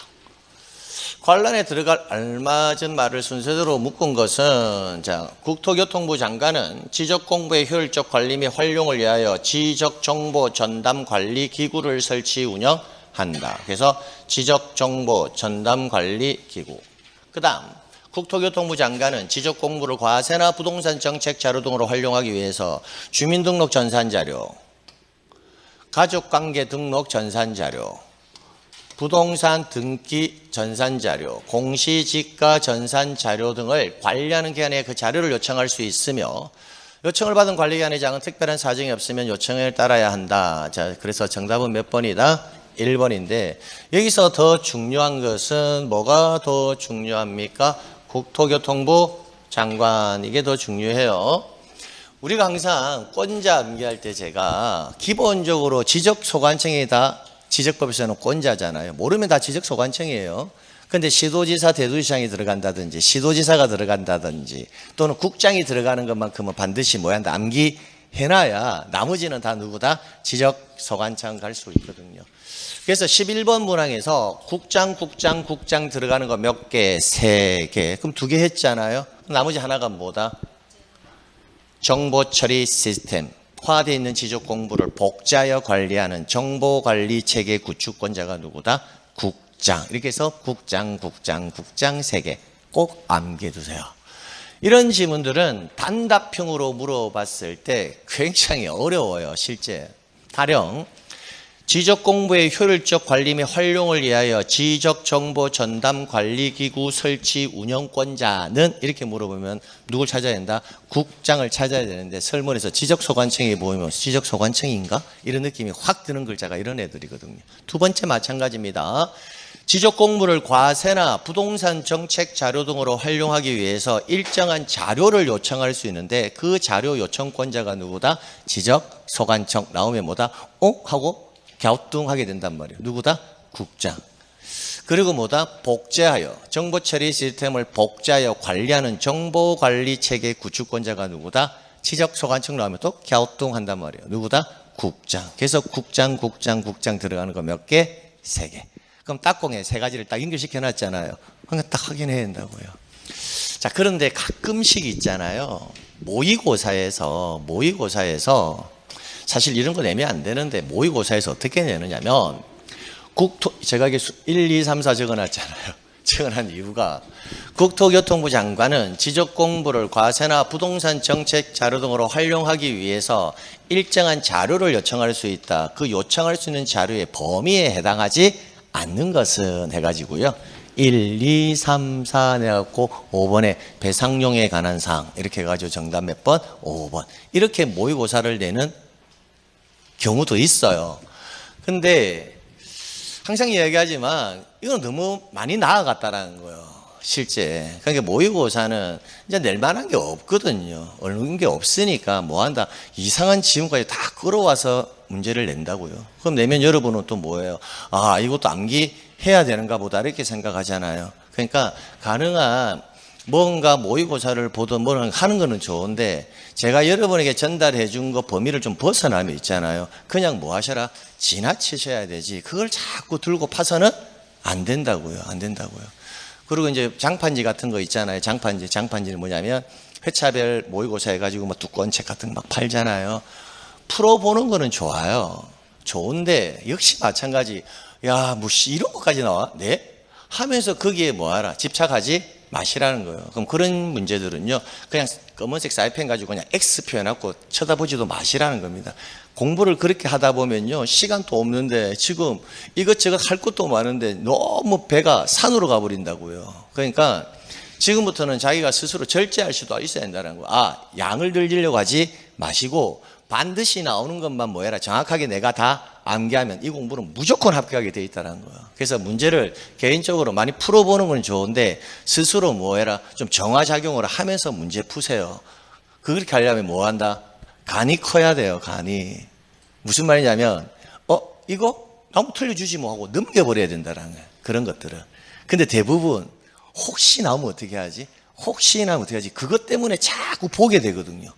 관란에 들어갈 알맞은 말을 순서대로 묶은 것은 자, 국토교통부 장관은 지적공부의 효율적 관리 및 활용을 위하여 지적정보 전담 관리 기구를 설치 운영한다. 그래서 지적정보 전담 관리 기구. 그 다음 국토교통부 장관은 지적공부를 과세나 부동산 정책 자료 등으로 활용하기 위해서 주민등록 전산자료, 가족관계 등록 전산자료, 부동산 등기 전산자료, 공시지가 전산자료 등을 관리하는 기관에 그 자료를 요청할 수 있으며 요청을 받은 관리기관의 장은 특별한 사정이 없으면 요청을 따라야 한다. 자, 그래서 정답은 몇 번이다? 1번인데 여기서 더 중요한 것은 뭐가 더 중요합니까? 국토교통부 장관. 이게 더 중요해요. 우리가 항상 권자 암기할 때 제가 기본적으로 지적소관청이 다 지적법에서는 권자잖아요. 모르면 다 지적소관청이에요. 그런데 시도지사, 대도시장이 들어간다든지 시도지사가 들어간다든지 또는 국장이 들어가는 것만큼은 반드시 뭐야 한다? 암기해놔야 나머지는 다 누구다? 지적소관청 갈 수 있거든요. 그래서 11번 문항에서 국장 들어가는 거 몇 개? 3개. 그럼 2개 했잖아요. 나머지 하나가 뭐다? 정보처리 시스템. 화되어 있는 지적 공부를 복제하여 관리하는 정보관리 체계 구축권자가 누구다? 국장. 이렇게 해서 국장 3개 꼭 암기해 두세요. 이런 지문들은 단답형으로 물어봤을 때 굉장히 어려워요. 실제. 타령 지적공부의 효율적 관리 및 활용을 위하여 지적정보전담관리기구 설치 운영권자는 이렇게 물어보면 누굴 찾아야 된다? 국장을 찾아야 되는데 설문에서 지적소관청이 보이면 지적소관청인가? 이런 느낌이 확 드는 글자가 이런 애들이거든요. 두 번째 마찬가지입니다. 지적공부를 과세나 부동산 정책 자료 등으로 활용하기 위해서 일정한 자료를 요청할 수 있는데 그 자료 요청권자가 누구다? 지적소관청. 나오면 뭐다? 하고 갸우뚱하게 된단 말이에요. 누구다? 국장. 그리고 뭐다? 복제하여 정보처리 시스템을 복제하여 관리하는 정보관리체계 구축권자가 누구다? 지적소관청 나오면 또 갸우뚱한단 말이에요. 누구다? 국장. 그래서 국장 들어가는 거 몇 개? 3개. 그럼 딱공에 3가지를 딱 연결시켜 놨잖아요. 그러니까 딱 확인해야 된다고요. 자, 그런데 가끔씩 있잖아요. 모의고사에서 사실 이런 거 내면 안 되는데 모의고사에서 어떻게 내느냐면 제가 이게 1, 2, 3, 4 적어놨잖아요. 적어놓은 이유가 국토교통부 장관은 지적공부를 과세나 부동산 정책 자료 등으로 활용하기 위해서 일정한 자료를 요청할 수 있다. 그 요청할 수 있는 자료의 범위에 해당하지 않는 것은 해가지고요. 1, 2, 3, 4 내갖고 5번에 배상용에 관한 사항 이렇게 해가지고 정답 몇 번? 5번. 이렇게 모의고사를 내는 경우도 있어요. 근데 항상 이야기하지만 이건 너무 많이 나아갔다라는 거예요. 실제. 그러니까 모의고사는 이제 낼 만한 게 없거든요. 얻는 게 없으니까 뭐 한다. 이상한 지문까지 다 끌어와서 문제를 낸다고요. 그럼 내면 여러분은 또 뭐예요? 아, 이것도 암기해야 되는가 보다 이렇게 생각하잖아요. 그러니까 가능한 뭔가 모의고사를 보든 뭐든 하는 거는 좋은데 제가 여러분에게 전달해 준 거 범위를 좀 벗어나면 있잖아요. 그냥 뭐 하셔라? 지나치셔야 되지. 그걸 자꾸 들고 파서는 안 된다고요. 안 된다고요. 그리고 이제 장판지 같은 거 있잖아요. 장판지는 뭐냐면 회차별 모의고사 해가지고 뭐 두꺼운 책 같은 거 막 팔잖아요. 풀어보는 거는 좋아요. 좋은데 역시 마찬가지. 야, 뭐 이런 것까지 나와? 네? 하면서 거기에 뭐하라? 집착하지 마시라는 거예요. 그럼 그런 문제들은요, 그냥 검은색 사이펜 가지고 그냥 X 표현하고 쳐다보지도 마시라는 겁니다. 공부를 그렇게 하다 보면요, 시간도 없는데 지금 이것저것 할 것도 많은데 너무 배가 산으로 가버린다고요. 그러니까 지금부터는 자기가 스스로 절제할 수도 있어야 된다는 거예요. 아, 양을 늘리려고 하지 마시고 반드시 나오는 것만 뭐해라. 정확하게 내가 다 암기하면 이 공부는 무조건 합격하게 돼 있다는 거예요. 그래서 문제를 개인적으로 많이 풀어보는 건 좋은데 스스로 뭐해라. 좀 정화작용을 하면서 문제 푸세요. 그렇게 하려면 뭐 한다? 간이 커야 돼요. 간이. 무슨 말이냐면 이거 너무 틀려주지 뭐 하고 넘겨버려야 된다는 거예요. 그런 것들은. 근데 대부분 혹시 나오면 어떻게 하지? 혹시 나오면 어떻게 하지? 그것 때문에 자꾸 보게 되거든요.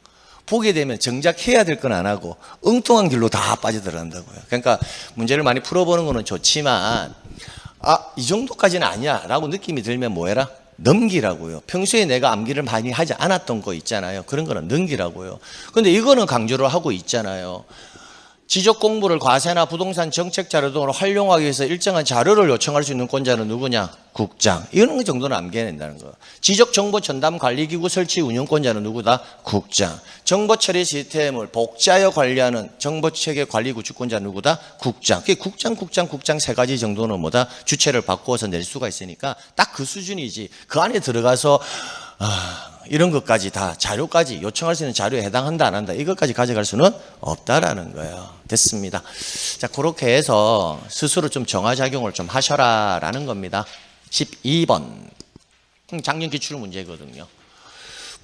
보게 되면 정작 해야 될 건 안 하고 엉뚱한 길로 다 빠져들어간다고요. 그러니까 문제를 많이 풀어보는 거는 좋지만 이 정도까지는 아니야 라고 느낌이 들면 뭐해라? 넘기라고요. 평소에 내가 암기를 많이 하지 않았던 거 있잖아요. 그런 거는 넘기라고요. 근데 이거는 강조를 하고 있잖아요. 지적 공부를 과세나 부동산 정책 자료 등으로 활용하기 위해서 일정한 자료를 요청할 수 있는 권자는 누구냐? 국장. 이런 정도는 암기해낸다는 거예요. 지적 정보 전담 관리기구 설치 운영권자는 누구다? 국장. 정보 처리 시스템을 복제하여 관리하는 정보체계 관리 구축권자는 누구다? 국장. 국장 세 가지 정도는 뭐다? 주체를 바꾸어서 낼 수가 있으니까 딱 그 수준이지. 그 안에 들어가서 이런 것까지 다 자료까지 요청할 수 있는 자료에 해당한다 안 한다 이것까지 가져갈 수는 없다라는 거예요. 됐습니다. 자, 그렇게 해서 스스로 좀 정화작용을 좀 하셔라 라는 겁니다. 12번 작년 기출 문제거든요.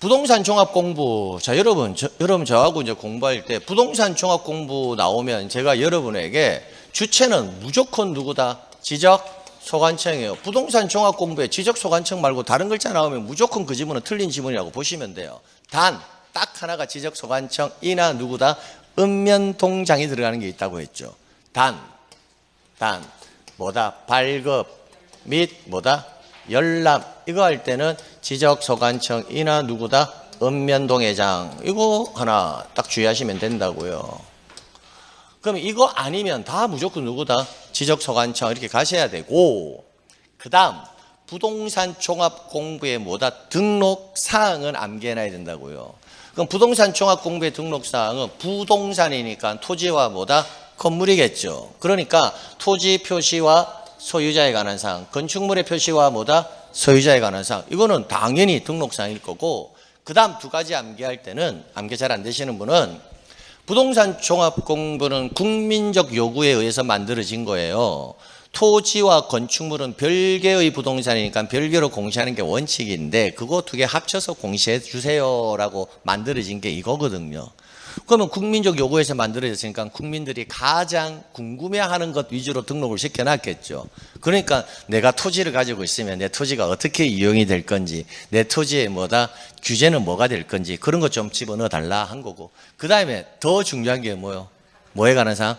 부동산 종합 공부. 자, 여러분 저하고 이제 공부할 때 부동산 종합 공부 나오면 제가 여러분에게 주체는 무조건 누구다? 지적 소관청이에요. 부동산 종합 공부에 지적 소관청 말고 다른 글자 나오면 무조건 그 지문은 틀린 지문이라고 보시면 돼요. 단 딱 하나가 지적 소관청이나 누구다? 읍면동장이 들어가는 게 있다고 했죠. 단 뭐다? 발급 및 뭐다? 열람 이거 할 때는 지적 소관청이나 누구다? 읍면동회장 이거 하나 딱 주의하시면 된다고요. 그럼 이거 아니면 다 무조건 누구다? 지적소관청 이렇게 가셔야 되고 그 다음 부동산 종합 공부에 뭐다? 등록사항은 암기해놔야 된다고요. 그럼 부동산 종합 공부의 등록사항은 부동산이니까 토지와 뭐다? 건물이겠죠. 그러니까 토지 표시와 소유자에 관한 사항, 건축물의 표시와 뭐다? 소유자에 관한 사항 이거는 당연히 등록사항일 거고 그 다음 두 가지 암기할 때는 암기 잘 안 되시는 분은 부동산 종합 공부는 국민적 요구에 의해서 만들어진 거예요. 토지와 건축물은 별개의 부동산이니까 별개로 공시하는 게 원칙인데 그거 두 개 합쳐서 공시해 주세요라고 만들어진 게 이거거든요. 그러면 국민적 요구에서 만들어졌으니까 국민들이 가장 궁금해하는 것 위주로 등록을 시켜놨겠죠. 그러니까 내가 토지를 가지고 있으면 내 토지가 어떻게 이용이 될 건지 내 토지에 뭐다 규제는 뭐가 될 건지 그런 것 좀 집어넣어 달라 한 거고 그 다음에 더 중요한 게 뭐예요? 뭐에 관한 사항?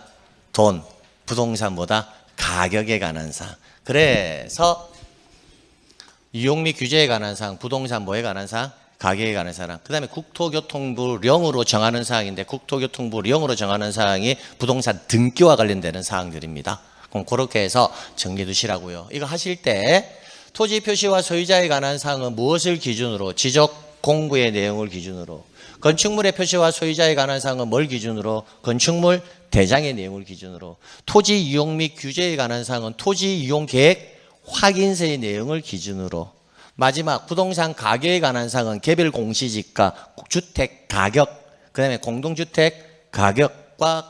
돈, 부동산 뭐다? 가격에 관한 사항. 그래서 이용 및 규제에 관한 사항, 부동산 뭐에 관한 사항? 가격에 관한 사항. 그 다음에 국토교통부령으로 정하는 사항인데 국토교통부령으로 정하는 사항이 부동산 등기와 관련되는 사항들입니다. 그럼 그렇게 해서 정리해 두시라고요. 이거 하실 때 토지 표시와 소유자에 관한 사항은 무엇을 기준으로? 지적 공부의 내용을 기준으로. 건축물의 표시와 소유자에 관한 사항은 뭘 기준으로? 건축물 대장의 내용을 기준으로. 토지 이용 및 규제에 관한 사항은 토지 이용 계획 확인서의 내용을 기준으로. 마지막 부동산 가격에 관한 사항은 개별 공시지가, 주택 가격, 그 다음에 공동주택 가격과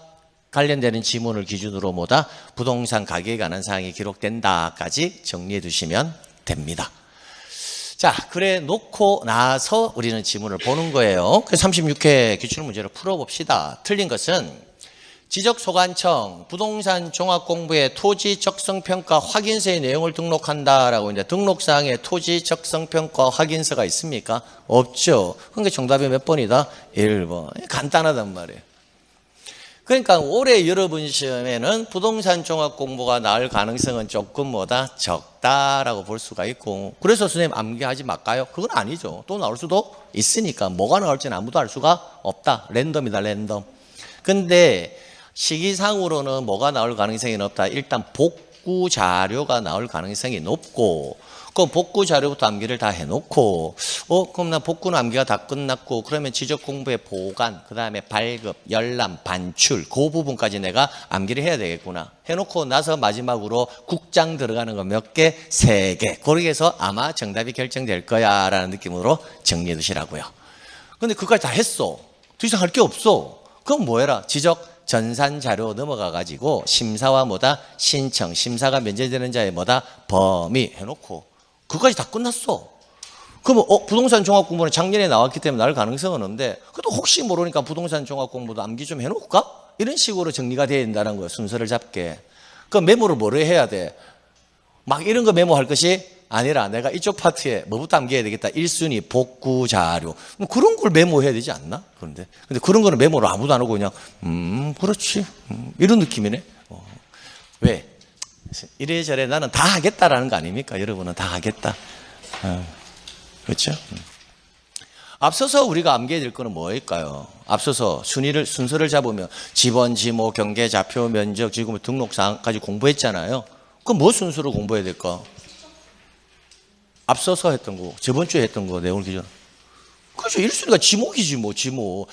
관련되는 지문을 기준으로 뭐다? 부동산 가격에 관한 사항이 기록된다까지 정리해 두시면 됩니다. 자, 그래 놓고 나서 우리는 지문을 보는 거예요. 그래서 36회 기출문제를 풀어봅시다. 틀린 것은 지적소관청 부동산 종합공부에 토지 적성평가 확인서의 내용을 등록한다라고 이제 등록사항에 토지 적성평가 확인서가 있습니까? 없죠. 그러니까 정답이 몇 번이다? 1번. 간단하단 말이에요. 그러니까 올해 여러분 시험에는 부동산 종합공부가 나올 가능성은 조금 뭐다? 적다라고 볼 수가 있고, 그래서 선생님 암기하지 말까요? 그건 아니죠. 또 나올 수도 있으니까 뭐가 나올지는 아무도 알 수가 없다. 랜덤이다, 랜덤. 근데 시기상으로는 뭐가 나올 가능성이 높다. 일단 복구 자료가 나올 가능성이 높고, 그 복구 자료부터 암기를 다 해놓고, 그럼 나 복구는 암기가 다 끝났고, 그러면 지적 공부의 보관, 그 다음에 발급, 열람, 반출, 그 부분까지 내가 암기를 해야 되겠구나. 해놓고 나서 마지막으로 국장 들어가는 거 몇 개? 3개. 그렇게 해서 아마 정답이 결정될 거야 라는 느낌으로 정리해 두시라고요. 근데 그까지 다 했어. 더 이상 할 게 없어. 그럼 뭐 해라? 지적 전산 자료 넘어가 가지고 심사와 뭐다? 신청, 심사가 면제되는 자의 뭐다? 범위 해놓고 그까지 다 끝났어. 그러면 부동산 종합공부는 작년에 나왔기 때문에 나올 가능성은 없는데, 그래도 혹시 모르니까 부동산 종합공부도 암기 좀 해놓을까? 이런 식으로 정리가 돼야 된다는 거예요. 순서를 잡게. 그 메모를 뭐를 해야 돼? 막 이런 거 메모할 것이 아니라 내가 이쪽 파트에 뭐부터 암기해야 되겠다. 1순위 복구 자료. 그런 걸 메모해야 되지 않나? 근데 그런 거는 메모를 아무도 안 하고 그냥 그렇지. 이런 느낌이네. 왜? 이래저래 나는 다 하겠다라는 거 아닙니까? 여러분은 다 하겠다. 그렇죠? 앞서서 우리가 암기해야 될 거는 뭐일까요? 앞서서 순서를 잡으면 지번, 지모, 경계, 좌표, 면적, 지금 등록사항까지 공부했잖아요. 그럼 뭐 순서로 공부해야 될까? 앞서서 했던 거, 저번 주에 했던 거 내용을 기준. 그렇죠. 1순위가 지목이지 뭐, 지목.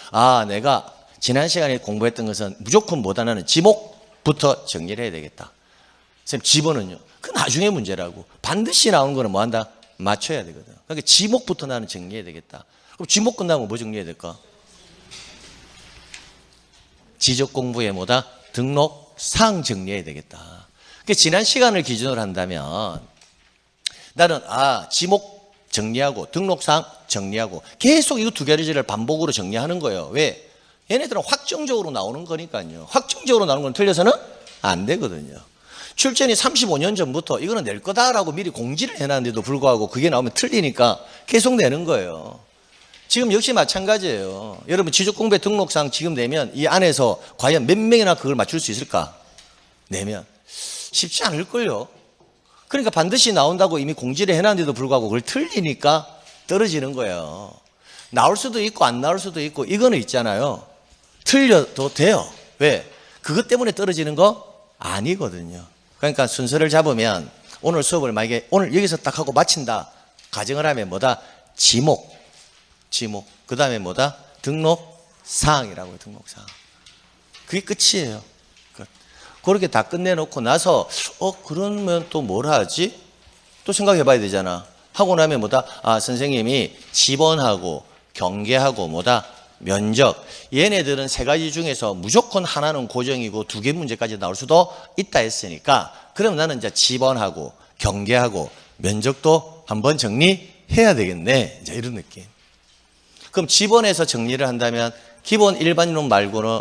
내가 지난 시간에 공부했던 것은 무조건 못하는 지목부터 정리를 해야 되겠다. 선생님, 지번은요? 그 나중에 문제라고. 반드시 나오는 거는 뭐 한다? 맞춰야 되거든. 그러니까 지목부터 나는 정리해야 되겠다. 그럼 지목 끝나면 뭐 정리해야 될까? 지적 공부에 뭐다? 등록사항 정리해야 되겠다. 그러니까 지난 시간을 기준으로 한다면 나는 지목 정리하고 등록사항 정리하고 계속 이거 두 가지를 반복으로 정리하는 거예요. 왜? 얘네들은 확정적으로 나오는 거니까요. 확정적으로 나오는 건 틀려서는 안 되거든요. 출전이 35년 전부터 이거는 낼 거다라고 미리 공지를 해놨는데도 불구하고 그게 나오면 틀리니까 계속 내는 거예요. 지금 역시 마찬가지예요. 여러분 지적공부의 등록사항 지금 내면 이 안에서 과연 몇 명이나 그걸 맞출 수 있을까? 내면 쉽지 않을걸요. 그러니까 반드시 나온다고 이미 공지를 해놨는데도 불구하고 그걸 틀리니까 떨어지는 거예요. 나올 수도 있고 안 나올 수도 있고 이거는 있잖아요. 틀려도 돼요. 왜? 그것 때문에 떨어지는 거 아니거든요. 그러니까 순서를 잡으면 오늘 수업을 만약에 오늘 여기서 딱 하고 마친다 가정을 하면 뭐다? 지목. 그 다음에 뭐다? 등록사항이라고요. 등록사항. 그게 끝이에요. 그렇게 다 끝내놓고 나서 그러면 또 뭘 하지? 또 생각해 봐야 되잖아. 하고 나면 뭐다? 선생님이 지번하고 경계하고 뭐다? 면적. 얘네들은 세 가지 중에서 무조건 하나는 고정이고 2개 문제까지 나올 수도 있다 했으니까 그럼 나는 이제 지번하고 경계하고 면적도 한번 정리해야 되겠네. 이제 이런 느낌. 그럼 지번에서 정리를 한다면 기본 일반론 말고는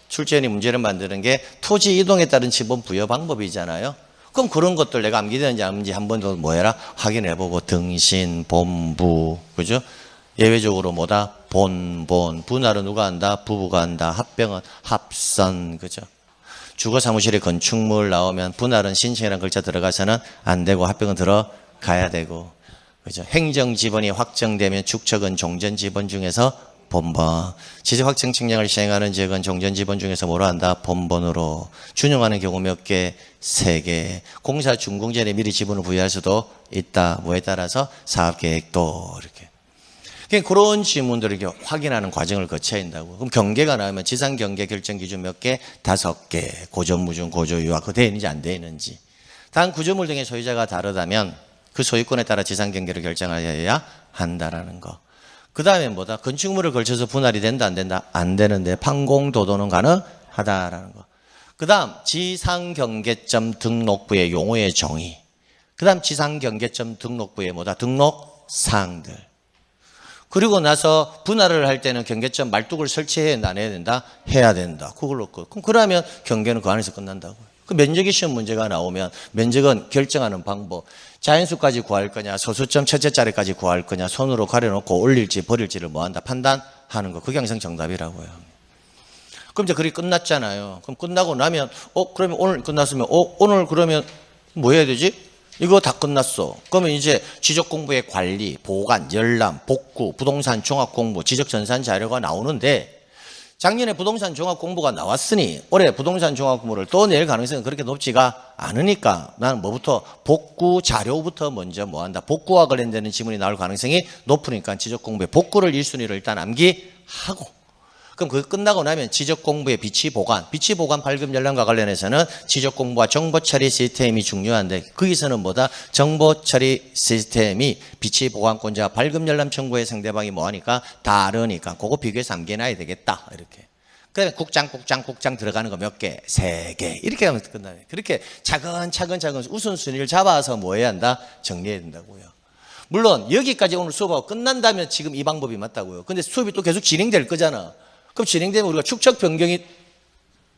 출제원이 문제를 만드는 게 토지 이동에 따른 지번 부여 방법이잖아요. 그럼 그런 것들 내가 암기되는지 아닌지 한 번 더 뭐 해라? 확인해보고 등신, 본부, 그죠? 예외적으로 뭐다? 본, 분할은 누가 한다? 부부가 한다. 합병은 합선, 그죠? 주거사무실에 건축물 나오면 분할은 신청이라는 글자 들어가서는 안 되고 합병은 들어가야 되고, 그죠? 행정지번이 확정되면 축척은 종전지번 중에서 본번. 지적확정 측량을 시행하는 지역은 종전지번 중에서 뭐로 한다? 본번으로. 준용하는 경우 몇 개? 3개. 공사 준공 전에 미리 지분을 부여할 수도 있다. 뭐에 따라서 사업계획도 이렇게. 그런 지문들을 이렇게 확인하는 과정을 거쳐야 한다고. 그럼 경계가 나오면 지상경계 결정 기준 몇 개? 5개. 고전무중, 고조유화. 그거 되어 있는지 안 되어 있는지. 단 구조물 등의 소유자가 다르다면 그 소유권에 따라 지상경계를 결정하여야 한다라는 거. 그 다음에 뭐다? 건축물을 걸쳐서 분할이 된다 안 된다? 안 되는데 판공도도는 가능하다라는 거. 그 다음 지상경계점 등록부의 용어의 정의. 그 다음 지상경계점 등록부의 뭐다? 등록 사항들. 그리고 나서 분할을 할 때는 경계점 말뚝을 설치해야 된다, 안 해야 된다? 해야 된다. 그걸로 끝. 그럼 그러면 경계는 그 안에서 끝난다고요. 그 면적이 시험 문제가 나오면 면적은 결정하는 방법. 자연수까지 구할 거냐, 소수점 첫째 자리까지 구할 거냐, 손으로 가려놓고 올릴지 버릴지를 뭐한다? 판단하는 거. 그게 항상 정답이라고요. 그럼 이제 그게 끝났잖아요. 그럼 끝나고 나면, 그러면 오늘 끝났으면, 오늘 그러면 뭐 해야 되지? 이거 다 끝났어. 그러면 이제 지적공부의 관리, 보관, 열람, 복구, 부동산 종합공부, 지적전산 자료가 나오는데 작년에 부동산 종합공부가 나왔으니 올해 부동산 종합공부를 또 낼 가능성은 그렇게 높지가 않으니까 나는 뭐부터 복구 자료부터 먼저 뭐한다. 복구와 관련되는 지문이 나올 가능성이 높으니까 지적공부의 복구를 1순위로 일단 암기하고 그럼 그거 끝나고 나면 지적공부의 비치보관 발급 열람과 관련해서는 지적공부와 정보처리 시스템이 중요한데 거기서는 뭐다? 정보처리 시스템이 비치보관권자와 발급 열람 청구의 상대방이 뭐하니까 다르니까 그거 비교해서 암기해놔야 되겠다 이렇게. 그다음에 국장 들어가는 거 몇 개? 3개 이렇게 하면 끝나요. 그렇게 차근차근 우선순위를 잡아서 뭐 해야 한다? 정리해야 된다고요. 물론 여기까지 오늘 수업하고 끝난다면 지금 이 방법이 맞다고요. 근데 수업이 또 계속 진행될 거잖아. 그럼 진행되면 우리가 축적 변경이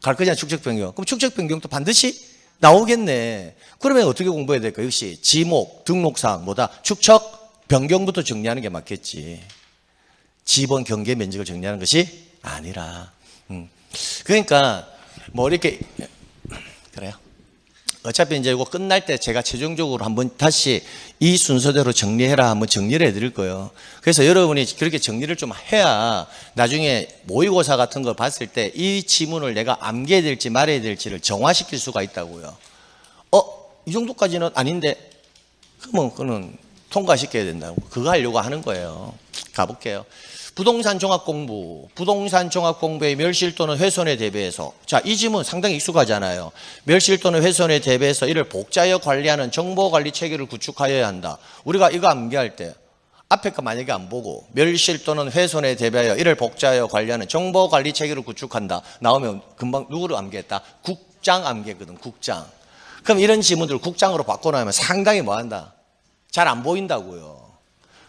갈 거잖아, 축적 변경. 그럼 축적 변경도 반드시 나오겠네. 그러면 어떻게 공부해야 될까? 역시 지목, 등록사항, 뭐다? 축적 변경부터 정리하는 게 맞겠지. 지번 경계 면적을 정리하는 것이 아니라. 그러니까 뭐 이렇게 그래요. 어차피 이제 이거 끝날 때 제가 최종적으로 한번 다시 이 순서대로 정리해라 한번 정리를 해드릴 거예요. 그래서 여러분이 그렇게 정리를 좀 해야 나중에 모의고사 같은 거 봤을 때 이 지문을 내가 암기해야 될지 말아야 될지를 정화시킬 수가 있다고요. 이 정도까지는 아닌데 그러면 그거는 통과시켜야 된다고. 그거 하려고 하는 거예요. 가볼게요. 부동산 종합공부의 멸실 또는 훼손에 대비해서 자, 이 지문 상당히 익숙하잖아요. 멸실 또는 훼손에 대비해서 이를 복자하여 관리하는 정보관리 체계를 구축하여야 한다. 우리가 이거 암기할 때 앞에 거 만약에 안 보고 멸실 또는 훼손에 대비하여 이를 복자하여 관리하는 정보관리 체계를 구축한다 나오면 금방 누구를 암기했다? 국장 암기했거든. 국장. 그럼 이런 지문들을 국장으로 바꿔놓으면 상당히 뭐한다? 잘 안 보인다고요.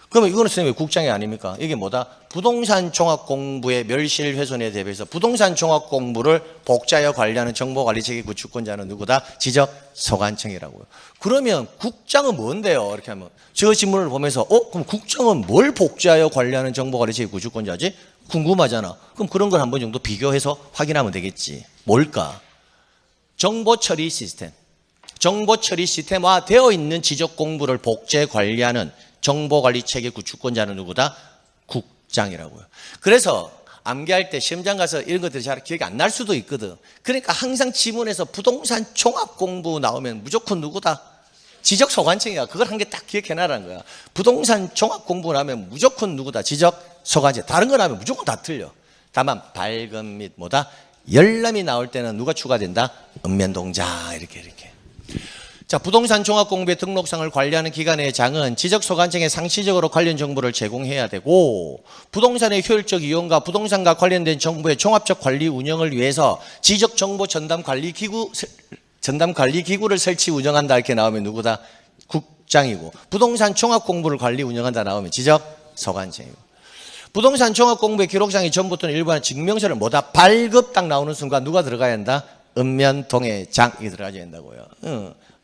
그러면 이거는 선생님 왜 국장이 아닙니까? 이게 뭐다? 부동산 종합공부의 멸실 훼손에 대비해서 부동산 종합공부를 복자하여 관리하는 정보관리체계 구축권자는 누구다? 지적소관청이라고요. 그러면 국장은 뭔데요? 이렇게 하면 저 지문을 보면서 그럼 국장은 뭘 복자하여 관리하는 정보관리체계 구축권자지? 궁금하잖아. 그럼 그런 걸 한 번 정도 비교해서 확인하면 되겠지. 뭘까? 정보처리 시스템화 되어 있는 지적공부를 복제 관리하는 정보관리체계 구축권자는 누구다? 국장이라고요. 그래서 암기할 때 시험장 가서 이런 것들이 잘 기억이 안 날 수도 있거든. 그러니까 항상 지문에서 부동산 종합공부 나오면 무조건 누구다? 지적소관청이야. 그걸 한 개 딱 기억해놔라는 거야. 부동산 종합공부 나오면 무조건 누구다? 지적소관청. 다른 거 나오면 무조건 다 틀려. 다만 발급 및 뭐다? 열람이 나올 때는 누가 추가된다? 읍면동자 이렇게. 자, 부동산 종합공부의 등록상을 관리하는 기관의 장은 지적소관청에 상시적으로 관련 정보를 제공해야 되고 부동산의 효율적 이용과 부동산과 관련된 정보의 종합적 관리 운영을 위해서 지적정보 전담관리기구를 설치 운영한다 이렇게 나오면 누구다? 국장이고 부동산 종합공부를 관리 운영한다 나오면 지적소관청이고 부동산 종합공부의 기록상의 전부 또는 일부는 증명서를 뭐다? 발급 딱 나오는 순간 누가 들어가야 한다? 읍면동해장이 들어가야 된다고요.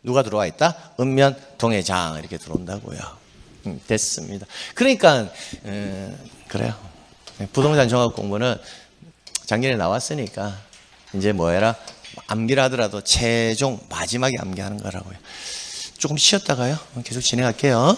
누가 들어와 있다? 읍면동해장 이렇게 들어온다고요. 됐습니다. 그러니까 그래요. 부동산 종합공부는 작년에 나왔으니까 이제 뭐 해라? 암기를 하더라도 최종 마지막에 암기하는 거라고요. 조금 쉬었다가요. 계속 진행할게요.